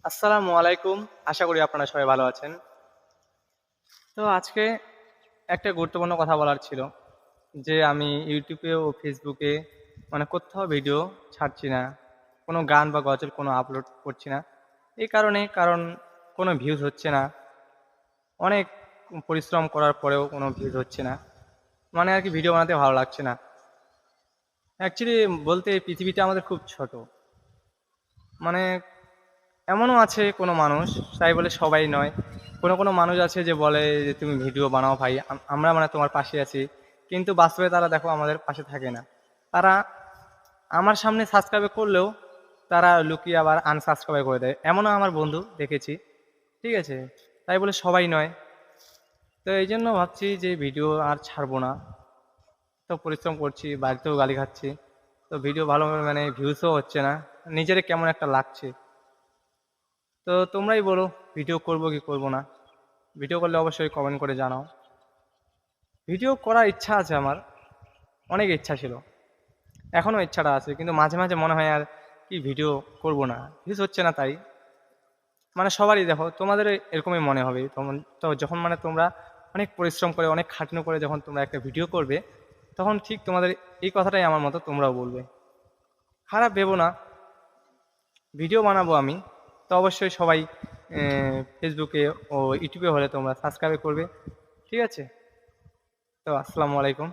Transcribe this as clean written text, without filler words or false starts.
আসসালামু আলাইকুম। আশা করি আপনারা সবাই ভালো আছেন। তো আজকে একটা গুরুত্বপূর্ণ কথা বলার ছিল যে আমি ইউটিউবে ও ফেসবুকে মানে কোথাও ভিডিও ছাড়ছি না। কোনো গান বা গজল কোনো আপলোড করছি না। এই কারণ কোনো ভিউজ হচ্ছে না। অনেক পরিশ্রম করার পরেও কোনো ভিউজ হচ্ছে না। মানে আরকি ভিডিও বানাতে ভালো লাগছে না। অ্যাকচুয়ালি বলতে পৃথিবীটা আমাদের খুব ছোট। মানে এমনও আছে কোনো মানুষ, তাই বলে সবাই নয়। কোনো মানুষ আছে যে বলে যে, "তুমি ভিডিও বানাও ভাই। আমরা মানে তোমার পাশে আছি।" কিন্তু বাস্তবে তারা দেখো আমাদের পাশে থাকে না। তারা আমার সামনে সাবস্ক্রাইব করলেও তারা লুকিয়ে আবার আনসাবস্ক্রাইব করে দেয়। এমনও আমার বন্ধু দেখেছি। ঠিক আছে? তাই বলে সবাই নয়। তো এইজন্য ভাবছি যে ভিডিও আর ছাড়বো না। তো পরিশ্রম করছি, বাড়িতেও গালি খাচ্ছি। তো ভিডিও ভালোভাবে মানে ভিউজও হচ্ছে না। নিজেরই কেমন একটা লাগছে। তো তোমরাই বলো ভিডিও করব কি করব না। ভিডিও করলে অবশ্যই কমেন্ট করে জানাও। ভিডিও করার ইচ্ছা আছে আমার, অনেক ইচ্ছা ছিল, এখনও ইচ্ছাটা আছে, কিন্তু মাঝে মাঝে মনে হয় আর কি ভিডিও করব না, ভিউজ হচ্ছে না তাই। মানে সবারই দেখো তোমাদের এরকমই মনে হবে তখন। তো যখন মানে তোমরা অনেক পরিশ্রম করে অনেক খাটনি করে যখন তোমরা একটা ভিডিও করবে, তখন ঠিক তোমাদের এই কথাটাই আমার মতো তোমরাও বলবে। খারাপ ভেবো না, ভিডিও বানাবো আমি। তো অবশ্যই সবাই ফেসবুকে ও ইউটিউবে হলে তোমরা সাবস্ক্রাইব করবে। ঠিক আছে? তো আসসালামু আলাইকুম।